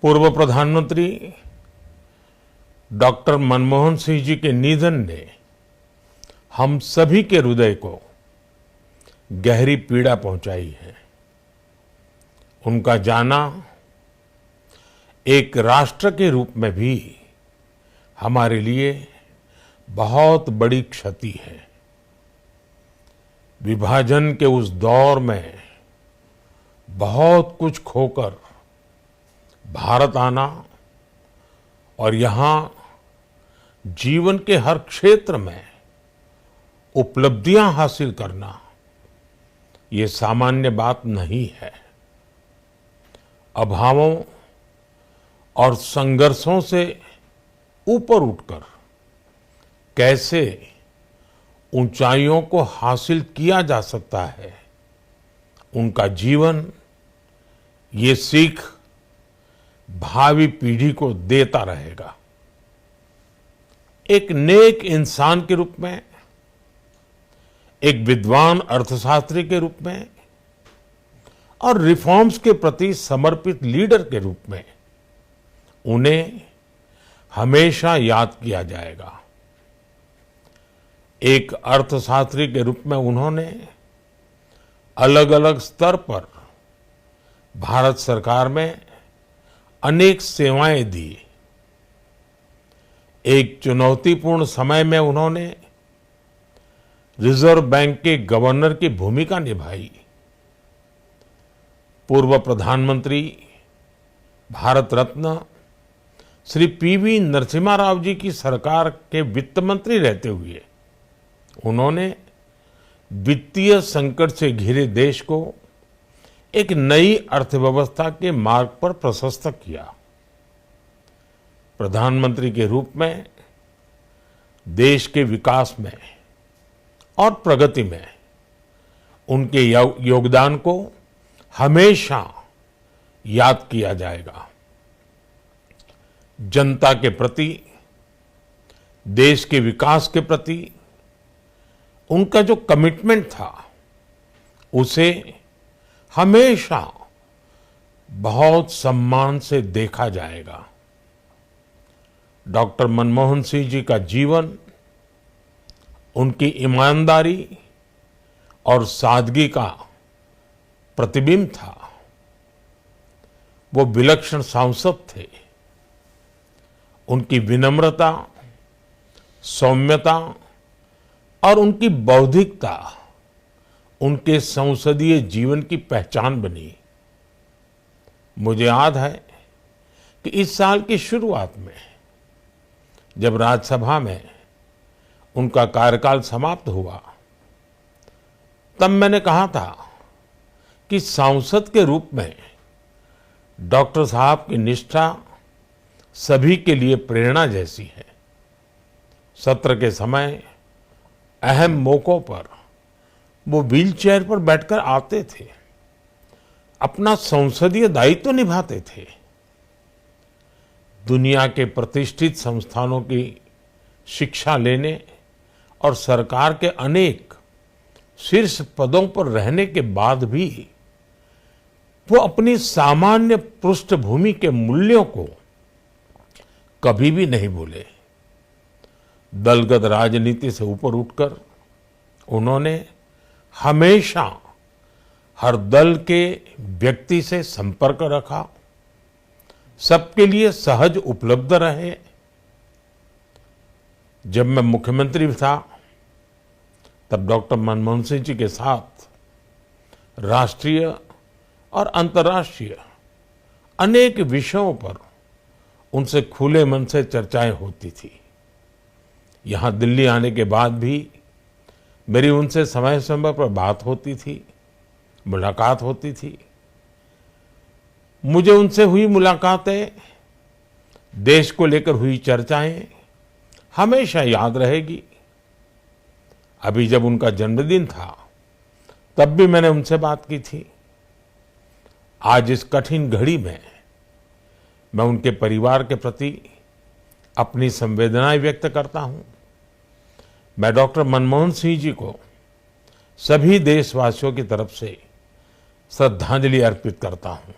पूर्व प्रधानमंत्री डॉक्टर मनमोहन सिंह जी के निधन ने हम सभी के हृदय को गहरी पीड़ा पहुंचाई है। उनका जाना एक राष्ट्र के रूप में भी हमारे लिए बहुत बड़ी क्षति है। विभाजन के उस दौर में बहुत कुछ खोकर भारत आना और यहाँ जीवन के हर क्षेत्र में उपलब्धियां हासिल करना ये सामान्य बात नहीं है। अभावों और संघर्षों से ऊपर उठकर कैसे ऊंचाइयों को हासिल किया जा सकता है, उनका जीवन ये सीख भावी पीढ़ी को देता रहेगा। एक नेक इंसान के रूप में, एक विद्वान अर्थशास्त्री के रूप में और रिफॉर्म्स के प्रति समर्पित लीडर के रूप में उन्हें हमेशा याद किया जाएगा। एक अर्थशास्त्री के रूप में उन्होंने अलग अलग स्तर पर भारत सरकार में अनेक सेवाएं दी। एक चुनौतीपूर्ण समय में उन्होंने रिजर्व बैंक के गवर्नर की भूमिका निभाई। पूर्व प्रधानमंत्री भारत रत्न श्री पीवी नरसिम्हा राव जी की सरकार के वित्त मंत्री रहते हुए उन्होंने वित्तीय संकट से घिरे देश को एक नई अर्थव्यवस्था के मार्ग पर प्रशस्त किया। प्रधानमंत्री के रूप में देश के विकास में और प्रगति में उनके योगदान को हमेशा याद किया जाएगा। जनता के प्रति, देश के विकास के प्रति उनका जो कमिटमेंट था उसे हमेशा बहुत सम्मान से देखा जाएगा। डॉक्टर मनमोहन सिंह जी का जीवन उनकी ईमानदारी और सादगी का प्रतिबिंब था। वो विलक्षण सांसद थे। उनकी विनम्रता, सौम्यता और उनकी बौद्धिकता उनके संसदीय जीवन की पहचान बनी। मुझे याद है कि इस साल की शुरुआत में जब राज्यसभा में उनका कार्यकाल समाप्त हुआ, तब मैंने कहा था कि सांसद के रूप में डॉक्टर साहब की निष्ठा सभी के लिए प्रेरणा जैसी है। सत्र के समय अहम मौकों पर वो व्हीलचेयर पर बैठकर आते थे, अपना संसदीय दायित्व निभाते थे। दुनिया के प्रतिष्ठित संस्थानों की शिक्षा लेने और सरकार के अनेक शीर्ष पदों पर रहने के बाद भी वो अपनी सामान्य पृष्ठभूमि के मूल्यों को कभी भी नहीं भूले। दलगत राजनीति से ऊपर उठकर उन्होंने हमेशा हर दल के व्यक्ति से संपर्क रखा, सबके लिए सहज उपलब्ध रहे। जब मैं मुख्यमंत्री था तब डॉक्टर मनमोहन सिंह जी के साथ राष्ट्रीय और अंतर्राष्ट्रीय अनेक विषयों पर उनसे खुले मन से चर्चाएं होती थी। यहाँ दिल्ली आने के बाद भी मेरी उनसे समय समय पर बात होती थी, मुलाकात होती थी। मुझे उनसे हुई मुलाकातें, देश को लेकर हुई चर्चाएं हमेशा याद रहेगी। अभी जब उनका जन्मदिन था तब भी मैंने उनसे बात की थी। आज इस कठिन घड़ी में मैं उनके परिवार के प्रति अपनी संवेदनाएं व्यक्त करता हूं। मैं डॉक्टर मनमोहन सिंह जी को सभी देशवासियों की तरफ से श्रद्धांजलि अर्पित करता हूं।